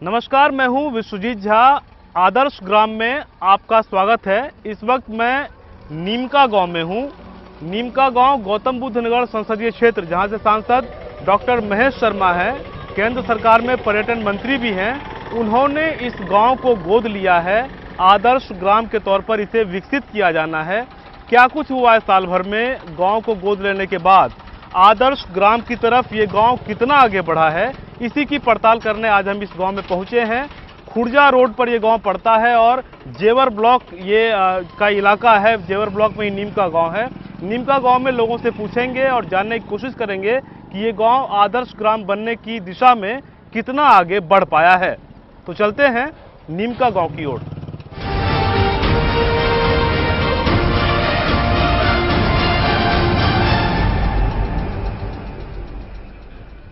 नमस्कार, मैं हूं विश्वजीत झा। आदर्श ग्राम में आपका स्वागत है। इस वक्त मैं नीमका गांव में हूं। नीमका गांव गौतम बुद्ध नगर संसदीय क्षेत्र, जहां से सांसद डॉक्टर महेश शर्मा हैं, केंद्र सरकार में पर्यटन मंत्री भी हैं। उन्होंने इस गांव को गोद लिया है। आदर्श ग्राम के तौर पर इसे विकसित किया जाना है। क्या कुछ हुआ है साल भर में गांव को गोद लेने के बाद? आदर्श ग्राम की तरफ ये गांव कितना आगे बढ़ा है, इसी की पड़ताल करने आज हम इस गांव में पहुंचे हैं। खुर्जा रोड पर ये गांव पड़ता है और जेवर ब्लॉक का इलाका है। जेवर ब्लॉक में ही नीमका गांव है। नीमका गांव में लोगों से पूछेंगे और जानने की कोशिश करेंगे कि ये गांव आदर्श ग्राम बनने की दिशा में कितना आगे बढ़ पाया है। तो चलते हैं नीमका गांव की ओर।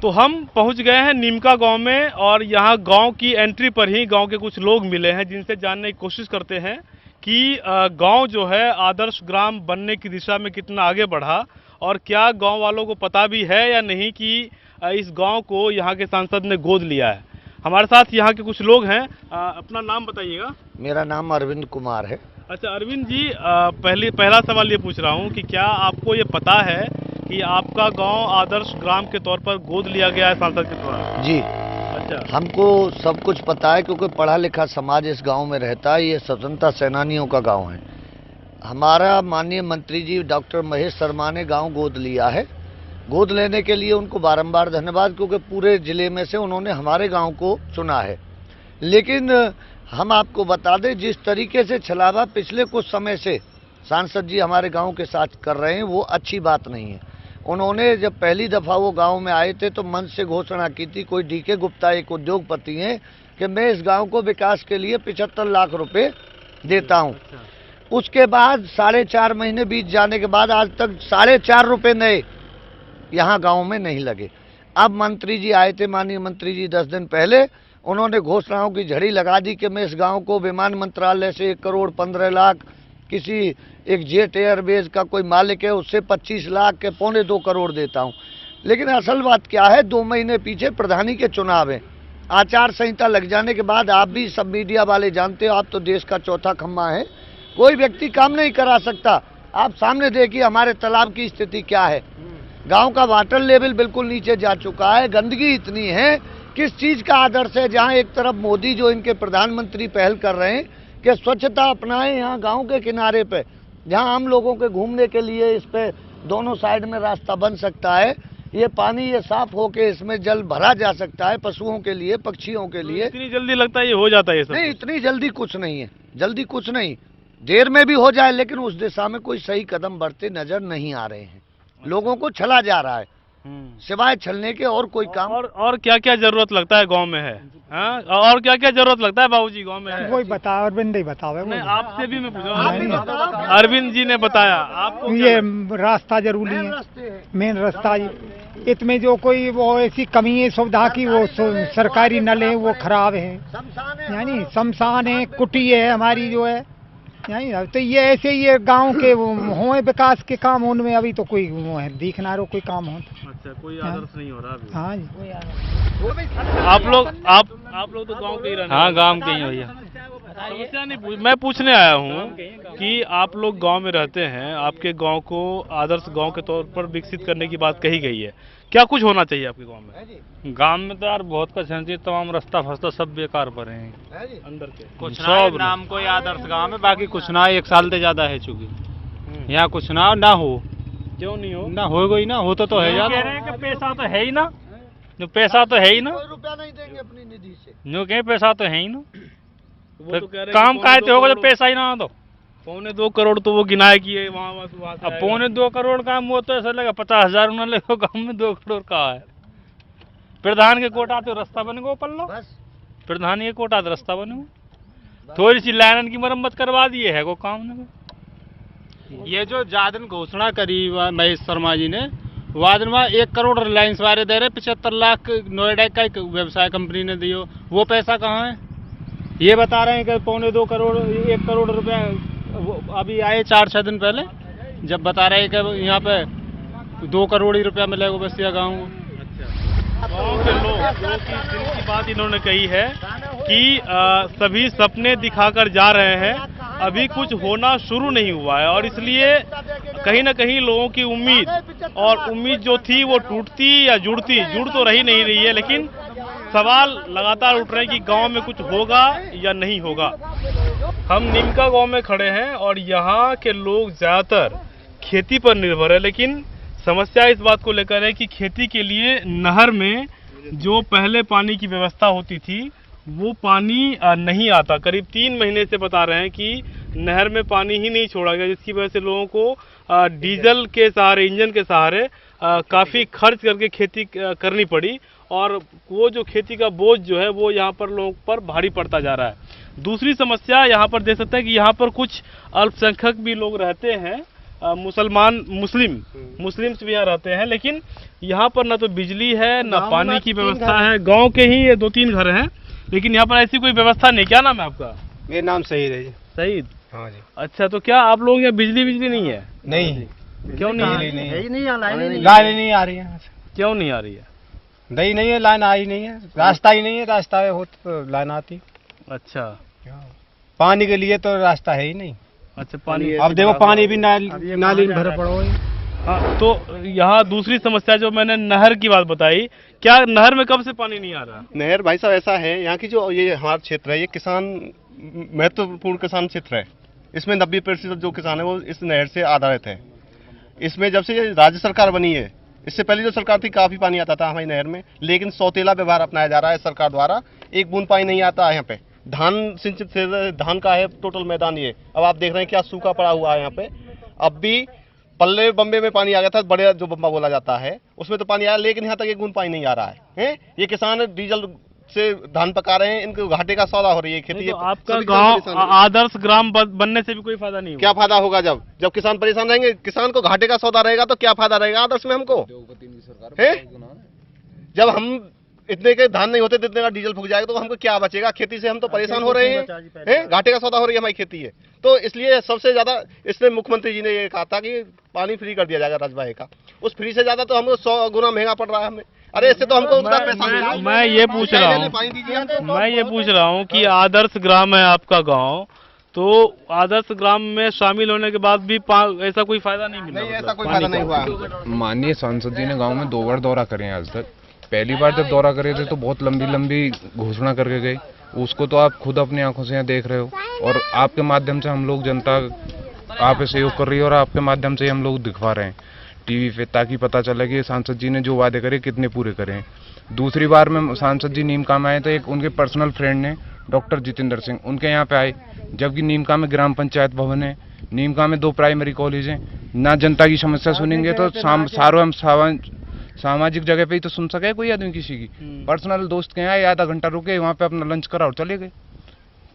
तो हम पहुंच गए हैं नीमका गांव में और यहाँ गांव की एंट्री पर ही गांव के कुछ लोग मिले हैं, जिनसे जानने की कोशिश करते हैं कि गांव जो है आदर्श ग्राम बनने की दिशा में कितना आगे बढ़ा और क्या गांव वालों को पता भी है या नहीं कि इस गांव को यहाँ के सांसद ने गोद लिया है। हमारे साथ यहाँ के कुछ लोग हैं। अपना नाम बताइएगा। मेरा नाम अरविंद कुमार है। अच्छा अरविंद जी, पहला सवाल ये पूछ रहा हूँ कि क्या आपको ये पता है कि आपका गांव आदर्श ग्राम के तौर पर गोद लिया गया है सांसद के द्वारा? जी, अच्छा, हमको सब कुछ पता है क्योंकि पढ़ा लिखा समाज इस गांव में रहता है। ये स्वतंत्रता सेनानियों का गांव है। हमारा माननीय मंत्री जी डॉक्टर महेश शर्मा ने गांव गोद लिया है। गोद लेने के लिए उनको बारंबार धन्यवाद, क्योंकि पूरे जिले में से उन्होंने हमारे गाँव को चुना है। लेकिन हम आपको बता दें, जिस तरीके से छलावा पिछले कुछ समय से सांसद जी हमारे गांव के साथ कर रहे हैं, वो अच्छी बात नहीं है। उन्होंने जब पहली दफ़ा वो गांव में आए थे तो मंच से घोषणा की थी, कोई डीके गुप्ता एक उद्योगपति हैं, कि मैं इस गांव को विकास के लिए 75 लाख रुपए देता हूं। उसके बाद 4.5 महीने बीत जाने के बाद आज तक 4.5 रुपये नए यहाँ गाँव में नहीं लगे। अब मंत्री जी आए थे, माननीय मंत्री जी 10 दिन पहले, उन्होंने घोषणाओं की झड़ी लगा दी कि मैं इस गांव को विमान मंत्रालय से 1 करोड़ 15 लाख, किसी एक जेट एयरवेज का कोई मालिक है उससे 25 लाख के 2.25 करोड़ देता हूं। लेकिन असल बात क्या है, 2 महीने पीछे प्रधानी के चुनाव है। आचार संहिता लग जाने के बाद आप भी सब मीडिया वाले जानते हो, आप तो देश का चौथा खम्मा है, कोई व्यक्ति काम नहीं करा सकता। आप सामने देखिए हमारे तालाब की स्थिति क्या है। गाँव का वाटर लेवल बिल्कुल नीचे जा चुका है। गंदगी इतनी है। किस चीज़ का आदर्श है? जहाँ एक तरफ मोदी जो इनके प्रधानमंत्री पहल कर रहे हैं कि स्वच्छता अपनाएं, यहाँ गांव के किनारे पे जहाँ हम लोगों के घूमने के लिए इस पे दोनों साइड में रास्ता बन सकता है, ये पानी ये साफ होके इसमें जल भरा जा सकता है पशुओं के लिए, पक्षियों के लिए। इतनी जल्दी लगता है ये हो जाता है? सब नहीं, इतनी जल्दी कुछ नहीं है। जल्दी कुछ नहीं, देर में भी हो जाए, लेकिन उस दिशा में कोई सही कदम बढ़ते नजर नहीं आ रहे हैं। लोगों को छला जा रहा है, सिवाय छलने के और कोई काम। और क्या क्या जरूरत लगता है गांव में है? हाँ, और क्या क्या जरूरत लगता है बाबूजी गांव में है? कोई बता, अरविंद ही बतावे। नहीं, आपसे भी मैं पूछा। अरविंद जी ने बताया आपको। ये रास्ता जरूरी है, मेन रास्ता। इसमें जो कोई वो ऐसी कमी है सुविधा की, वो सरकारी नल है वो खराब है, यानी शमशान है, कुटी है हमारी जो है, यानी तो ये ऐसे ये गांव के हुए विकास के काम, उनमें अभी तो कोई वो है दिखना रो कोई काम हो। अच्छा, कोई आदर्श नहीं हो रहा अभी? हाँ जी। आप लोग तो गांव के ही रहने? हाँ, गांव के ही भैया। समस्या नहीं, मैं पूछने आया हूँ कि आप लोग गांव में रहते हैं, आपके गांव को आदर्श गांव के तौर पर विकसित करने की बात कही गई है। क्या कुछ होना चाहिए आपके गांव में? गांव में तो यार बहुत कुछ है जी, तमाम रास्ता फस्ता सब बेकार पड़े हैं अंदर के कुछ सब नाम कोई आदर्श गांव में, बाकी कुछ ना। 1 साल से ज्यादा है चूंकि यहाँ कुछ ना हो। क्यों नहीं हो? ना हो गई ना, होता तो है यार। कह रहे हैं कि पैसा तो है ही ना, जो पैसा तो है ही ना, कोई रुपया नहीं देंगे अपनी निधि से। जो कहीं पैसा तो है ही ना, वो तो कह रहे हैं काम कायते होगा जब पैसा ही ना हो तो। 2.25 करोड़ तो वो गिनाए कि ये वहाँ अब 2.25 करोड़ का वो तो ऐसा लगा 50,000 उन्होंने लगा, गाँव में 2 करोड़ का है। प्रधान के कोटा तो रास्ता बन गो पल्लो, प्रधान के कोटा तो रास्ता बने, थोड़ी सी लाइन की मरम्मत करवा दिए है वो काम ने। ये जो जादन घोषणा करी महेश शर्मा जी ने, वादन में 1 करोड़ रिलायंस वाले दे रहे, 75 लाख नोएडा का एक व्यवसाय कंपनी ने दियो, वो पैसा कहाँ है? ये बता रहे हैं कि 2.25 करोड़ 1 करोड़ रुपया अभी आए 4-6 दिन पहले, जब बता रहे हैं कि यहाँ पे 2 करोड़ ही रुपया मिलेगा बसिया गाँव को। गाँव के लोग जिनकी बात इन्होंने कही है कि सभी सपने दिखाकर जा रहे हैं, अभी कुछ होना शुरू नहीं हुआ है और इसलिए कहीं ना कहीं लोगों की उम्मीद जो थी वो टूटती या जुड़ तो रही नहीं रही है, लेकिन सवाल लगातार उठ रहे हैं कि गांव में कुछ होगा या नहीं होगा। हम नीमका गांव में खड़े हैं और यहाँ के लोग ज़्यादातर खेती पर निर्भर है, लेकिन समस्या इस बात को लेकर है कि खेती के लिए नहर में जो पहले पानी की व्यवस्था होती थी वो पानी नहीं आता। करीब 3 महीने से बता रहे हैं कि नहर में पानी ही नहीं छोड़ा गया, जिसकी वजह से लोगों को डीजल के सहारे, इंजन के सहारे काफ़ी खर्च करके खेती करनी पड़ी और वो जो खेती का बोझ जो है वो यहाँ पर लोगों पर भारी पड़ता जा रहा है। दूसरी समस्या यहाँ पर देख सकते हैं कि यहाँ पर कुछ अल्पसंख्यक भी लोग रहते हैं, मुस्लिम्स भी यहाँ रहते हैं, लेकिन यहाँ पर ना तो बिजली है ना पानी की व्यवस्था है। गांव के ही ये 2-3 घर हैं, लेकिन यहाँ पर ऐसी कोई व्यवस्था नहीं। क्या नाम है आपका? मेरा नाम सईद है जी। सईद? हाँ जी। अच्छा, तो क्या आप लोग यहाँ बिजली नहीं है? नहीं। क्यों नहीं? लाइन नहीं आ रही है। क्यों नहीं आ रही है? नहीं है, लाइन आई नहीं है, रास्ता ही नहीं है, रास्ता हो तो लाइन आती। अच्छा, पानी के लिए तो रास्ता है ही नहीं। अच्छा, पानी अब देखो पानी भी नाली में भरे पड़ो है। हाँ, तो यहाँ दूसरी समस्या जो मैंने नहर की बात बताई, क्या नहर में कब से पानी नहीं आ रहा? नहर भाई साहब ऐसा है, यहाँ की जो ये हमारा क्षेत्र है, ये किसान महत्वपूर्ण किसान क्षेत्र है। इसमें 90% जो किसान है वो इस नहर से आधारित है। इसमें जब से ये राज्य सरकार बनी है, इससे पहले जो सरकार थी काफी पानी आता था हमारी नहर में, लेकिन सौतेला व्यवहार अपनाया जा रहा है सरकार द्वारा। एक बूंद पानी नहीं आता है यहाँ पे। धान सिंचित धान का है टोटल मैदान ये। अब आप देख रहे हैं क्या सूखा पड़ा हुआ है यहाँ पे। अब भी पल्ले बम्बे में पानी आ गया था, बड़े जो बम्बा बोला जाता है उसमें तो पानी आया, लेकिन यहाँ तक एक बूंद पानी नहीं आ रहा है। ये किसान डीजल से धान पका रहे हैं, इनको घाटे का सौदा हो रही है खेती। तो आपका गांव आदर्श ग्राम बनने से भी कोई फायदा नहीं होगा। क्या फायदा होगा? जब किसान परेशान रहेंगे, किसान को घाटे का सौदा रहेगा तो क्या फायदा रहेगा आदर्श में हमको? है जब हम इतने के धान नहीं होते, इतने का डीजल फूक जाएगा तो हमको क्या बचेगा? खेती से हम तो परेशान हो रहे हैं, घाटे का सौदा हो रही है हमारी खेती है। तो इसलिए सबसे ज्यादा इसलिए मुख्यमंत्री जी ने ये कहा था कि पानी फ्री कर दिया जाएगा राजभाई का। उस फ्री से ज्यादा तो हमको 100 गुना महंगा पड़ रहा है हमें। अरे इससे तो हमको उसका पैसा मैं ये पूछ रहा हूँ कि आदर्श ग्राम है आपका गाँव, तो आदर्श ग्राम में शामिल होने के बाद भी ऐसा कोई फायदा नहीं मिला? नहीं, ऐसा कोई फायदा नहीं हुआ। माननीय सांसद जी ने गांव में 2 बार दौरा करे हैं आज तक। पहली बार जब दौरा करे थे तो बहुत लंबी घोषणा करके गए, उसको तो आप खुद अपनी आंखों से यहाँ देख रहे हो और आपके माध्यम से हम लोग, जनता आप सहयोग कर रही है और आपके माध्यम से हम लोग दिखवा रहे हैं टीवी पे, ताकि पता चले कि सांसद जी ने जो वादे करे कितने पूरे करे हैं। दूसरी बार में सांसद जी नीमका में आए तो एक उनके पर्सनल फ्रेंड ने डॉक्टर जितेंद्र सिंह उनके यहाँ पे आए, जबकि नीमका में ग्राम पंचायत भवन है, नीमका में 2 प्राइमरी कॉलेज हैं। ना जनता की समस्या सुनेंगे तो सामाजिक जगह पे ही तो सुन सके कोई आदमी किसी की। पर्सनल दोस्त के यहाँ आधा घंटा रुके, वहाँ पे अपना लंच करा और चले गए।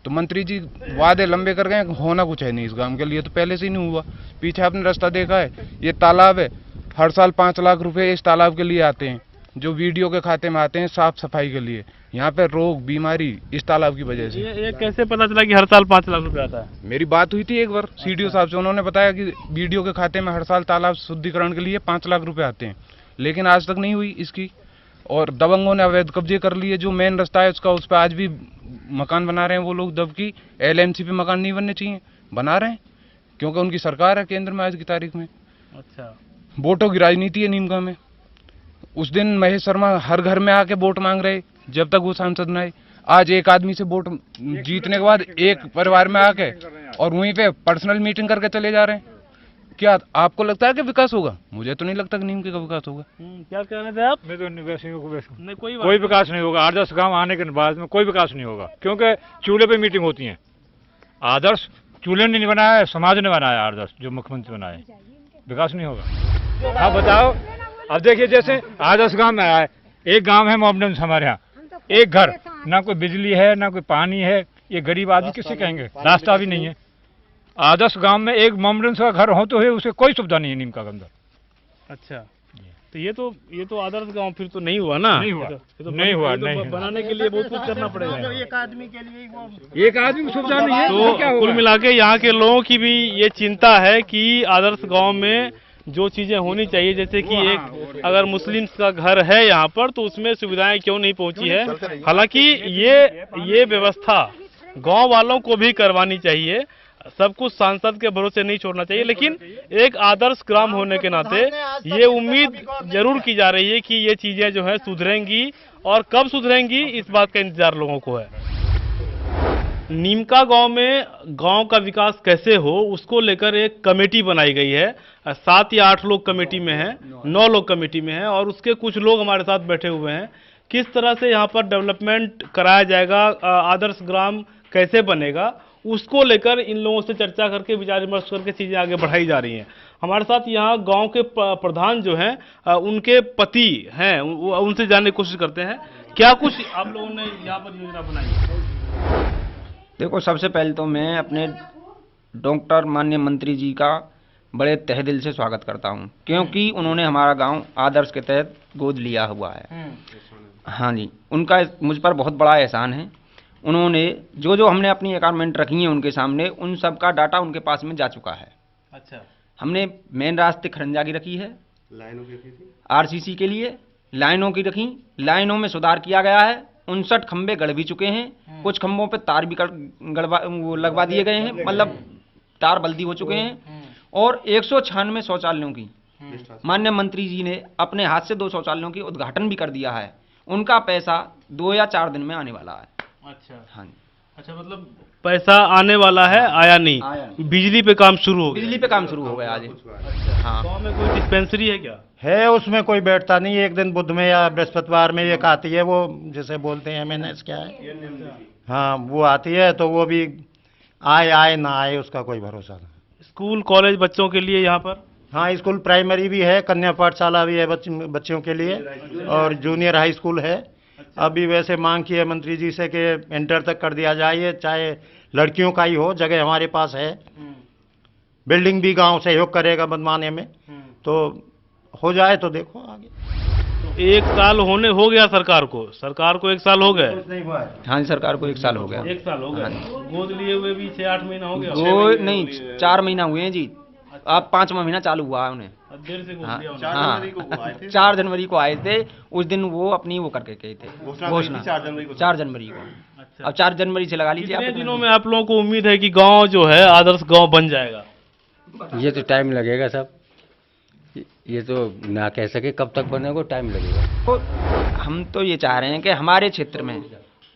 तो मंत्री जी वादे लंबे कर गए, होना कुछ है नहीं इस गांव के लिए, तो पहले से ही नहीं हुआ। पीछे आपने रास्ता देखा है, ये तालाब है, हर साल 5 लाख रुपए इस तालाब के लिए आते हैं, जो वीडियो के खाते में आते हैं साफ सफाई के लिए। यहाँ पे रोग बीमारी इस तालाब की वजह से। ये कैसे पता चला कि हर साल 5 लाख रुपए आता है? मेरी बात हुई थी एक बार सीडीओ साहब से, उन्होंने बताया कि वीडियो के खाते में हर साल तालाब शुद्धिकरण के लिए 5 लाख रुपए आते हैं, लेकिन आज तक नहीं हुई इसकी। और दबंगों ने अवैध कब्जे कर लिए, जो मेन रास्ता है उसका, उस पर आज भी मकान बना रहे हैं वो लोग। दबकी LMC पे मकान नहीं बनने चाहिए, बना रहे हैं क्योंकि उनकी सरकार है केंद्र में आज की तारीख में। अच्छा, वोटों की राजनीति है नीमका में। उस दिन महेश शर्मा हर घर में आके वोट मांग रहे जब तक वो सांसद न आए। आज एक आदमी से वोट जीतने के बाद एक परिवार में आके और वहीं पे पर्सनल मीटिंग करके चले जा रहे हैं। क्या आपको लगता है कि विकास होगा? मुझे तो नहीं लगता कि नीम का विकास होगा। क्या कहने थे आप? मैं तो नहीं, कोई विकास नहीं होगा। आदर्श गांव आने के बाद में कोई विकास नहीं होगा, क्योंकि चूल्हे पे मीटिंग होती है। आदर्श चूल्हे ने नहीं बनाया है, समाज ने बनाया आदर्श, जो मुख्यमंत्री बनाए। विकास नहीं होगा। आप बताओ, अब देखिए जैसे आदर्श गांव में आया है, एक गांव है मोमडन हमारे यहाँ, एक घर, ना कोई बिजली है ना कोई पानी है। ये गरीब आदमी किसे कहेंगे? रास्ता भी नहीं है। आदर्श गांव में एक मोमडन का घर हो तो है, उसे कोई सुविधा नहीं है नीम का अंदर। अच्छा, तो ये तो आदर्श गांव फिर तो नहीं हुआ ना? नहीं हुआ, नहीं हुआ। बनाने के लिए बहुत कुछ करना पड़ेगा। एक आदमी को सुविधा नहीं है तो कुल मिला के यहाँ के लोगों की भी ये चिंता है कि आदर्श गांव में जो चीज़ें होनी चाहिए, जैसे कि एक अगर मुस्लिम्स का घर है यहाँ पर तो उसमें सुविधाएं क्यों नहीं पहुंची है। हालांकि ये व्यवस्था गांव वालों को भी करवानी चाहिए, सब कुछ सांसद के भरोसे नहीं छोड़ना चाहिए, लेकिन एक आदर्श ग्राम होने के नाते ये उम्मीद जरूर की जा रही है कि ये चीजें जो है सुधरेंगी, और कब सुधरेंगी इस बात का इंतजार लोगों को है। नीमका गांव में गांव का विकास कैसे हो उसको लेकर एक कमेटी बनाई गई है। 7 या 8 लोग कमेटी में हैं, 9 लोग कमेटी में हैं, और उसके कुछ लोग हमारे साथ बैठे हुए हैं। किस तरह से यहाँ पर डेवलपमेंट कराया जाएगा, आदर्श ग्राम कैसे बनेगा, उसको लेकर इन लोगों से चर्चा करके विचार विमर्श करके चीज़ें आगे बढ़ाई जा रही हैं। हमारे साथ यहाँ गांव के प्रधान जो हैं उनके पति हैं, उनसे जानने की कोशिश करते हैं क्या कुछ आप लोगों ने यहाँ पर योजना बनाई है। देखो, सबसे पहले तो मैं अपने डॉक्टर माननीय मंत्री जी का बड़े तहे दिल से स्वागत करता हूँ, क्योंकि उन्होंने हमारा गांव आदर्श के तहत गोद लिया हुआ है। हाँ जी, उनका मुझ पर बहुत बड़ा एहसान है। उन्होंने जो हमने अपनी रिक्वायरमेंट रखी है उनके सामने, उन सब का डाटा उनके पास में जा चुका है। अच्छा, हमने मेन रास्ते खरंजा की रखी है, लाइनों की रखी थी, आरसीसी के लिए लाइनों की रखी, लाइनों में सुधार किया गया है। 59 खंबे गड़ भी चुके हैं, कुछ खंभों पे तार भी वो लगवा दिए गए हैं, मतलब तार बल्दी हो चुके हैं। और 196 शौचालयों की माननीय मंत्री जी ने अपने हाथ से 2 शौचालयों की उद्घाटन भी कर दिया है। उनका पैसा 2 या 4 दिन में आने वाला है। अच्छा, हाँ जी। अच्छा, मतलब पैसा आने वाला है, आया नहीं, बिजली पे काम शुरू हो गया। बिजली पे काम शुरू हो गया आज। हाँ, गाँव में कोई डिस्पेंसरी है क्या? है, उसमें कोई बैठता नहीं। एक दिन बुध में या बृहस्पतिवार में एक आती है, वो जैसे बोलते हैं MNS क्या है, हाँ, वो आती है, तो वो भी आए ना आए उसका कोई भरोसा नहीं। स्कूल कॉलेज बच्चों के लिए यहाँ पर? हाँ, स्कूल प्राइमरी भी है, कन्या पाठशाला भी है बच्चों के लिए, और जूनियर हाई स्कूल है। अभी वैसे मांग की है मंत्री जी से कि इंटर तक कर दिया जाए, चाहे लड़कियों का ही हो, जगह हमारे पास है। बिल्डिंग भी गांव सहयोग करेगा बनवाने में, तो हो जाए तो देखो आगे। तो 1 साल हो गया सरकार को 1 साल हो गए। हाँ जी, सरकार को 1 साल हो गया। 1 साल हो गया, गोद लिए हुए भी 6-8 महीना हो गया। नहीं, 4 महीना हुए हैं जी, अब 5वां महीना चालू हुआ है उन्हें। देर से गोद लिया उन्होंने। 4 जनवरी को आए थे। उस दिन वो अपनी वो करके गए थे घोषणा 4 जनवरी को। अच्छा, अब 4 जनवरी से लगा लीजिए। कितने दिनों में आप लोगों को उम्मीद है कि गांव जो है आदर्श गांव बन जाएगा? ये तो टाइम लगेगा साहब, ये तो ना कह सके कब तक बनेगा, टाइम लगेगा। तो हम तो ये चाह रहे हैं कि हमारे क्षेत्र में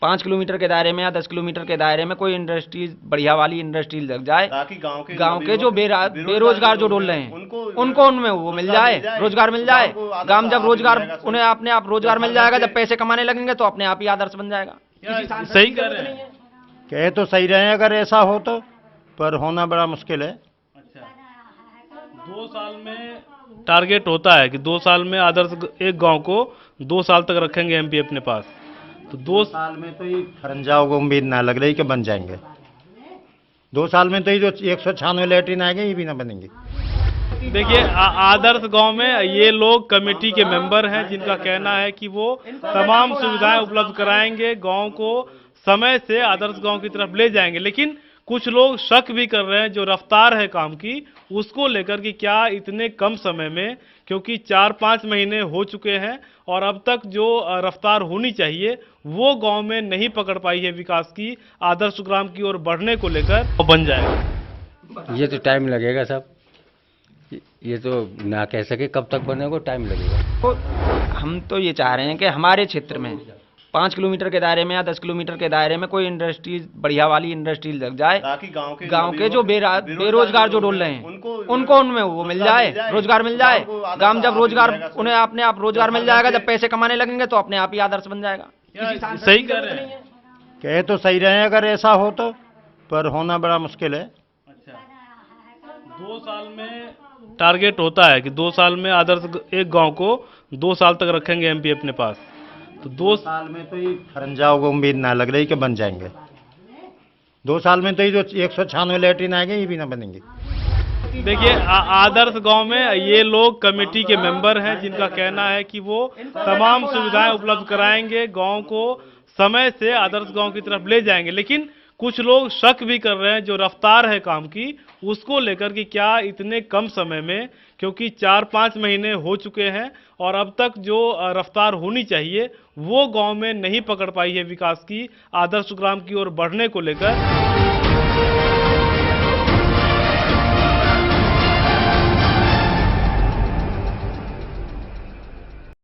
5 किलोमीटर के दायरे में या 10 किलोमीटर के दायरे में कोई इंडस्ट्री, बढ़िया वाली इंडस्ट्री लग जाए, ताकि गांव के जो बेरोजगार जो डोल रहे हैं उनको उनमें वो मिल जाए, रोजगार मिल जाए। गांव जब रोजगार उन्हें अपने आप रोजगार मिल जाएगा, जब पैसे कमाने लगेंगे तो अपने आप ही आदर्श बन जाएगा। सही कह रहे हैं। कहे तो सही रहे अगर ऐसा हो तो, पर होना बड़ा मुश्किल है। अच्छा, 2 साल में टारगेट होता है कि 2 साल में आदर्श एक गांव को 2 साल तक रखेंगे MP अपने पास, तो 2 साल में तो ये खरंजाओं को उम्मीद ना लग रही कि बन जाएंगे। 2 साल में तो ये जो 196 लैट्रिन आएंगे ये भी ना बनेंगे। देखिए, आदर्श गांव में ये लोग कमेटी के मेंबर हैं जिनका कहना है कि वो तमाम सुविधाएं उपलब्ध कराएंगे, गांव को समय से आदर्श गांव की तरफ ले जाएंगे। लेकिन कुछ लोग शक भी कर रहे हैं, जो रफ्तार है काम की उसको लेकर कि क्या इतने कम समय में, क्योंकि 4-5 महीने हो चुके हैं और अब तक जो रफ्तार होनी चाहिए वो गांव में नहीं पकड़ पाई है विकास की, आदर्श ग्राम की ओर बढ़ने को लेकर, वो बन जाएगा। ये तो टाइम लगेगा साहब, ये तो ना कह सके कब तक बनेगा, टाइम लगेगा। तो हम तो ये चाह रहे हैं कि हमारे क्षेत्र में 5 किलोमीटर के दायरे में या 10 किलोमीटर के दायरे में कोई इंडस्ट्री, बढ़िया वाली इंडस्ट्री लग जाए, ताकि गांव के जो बेरोजगार जो डोल रहे हैं उनको उनमें वो मिल जाए, रोजगार मिल जाए। गांव जब रोजगार उन्हें अपने आप रोजगार मिल जाएगा, जब पैसे कमाने लगेंगे तो अपने आप ही आदर्श बन जाएगा। सही कह रहे हैं। कहे तो सही रहे अगर ऐसा हो तो, पर होना बड़ा मुश्किल है। अच्छा, 2 साल में टारगेट होता है कि 2 साल में आदर्श एक गांव को 2 साल तक रखेंगे MP अपने पास, तो 2 साल में तो ये खरंजाओं को उम्मीद ना लग रही कि बन जाएंगे। 2 साल में तो ये जो 196 लैट्रिन आएंगे ये भी ना बनेंगे। देखिए, आदर्श गांव में ये लोग कमेटी के मेंबर हैं जिनका कहना है कि वो तमाम सुविधाएं उपलब्ध कराएंगे, गांव को समय से आदर्श गांव की तरफ ले जाएंगे। लेकिन कुछ लोग शक भी कर रहे हैं जो रफ्तार है काम की उसको लेकर कि क्या इतने कम समय में, क्योंकि 4-5 महीने हो चुके हैं और अब तक जो रफ्तार होनी चाहिए वो गांव में नहीं पकड़ पाई है विकास की, आदर्श ग्राम की ओर बढ़ने को लेकर।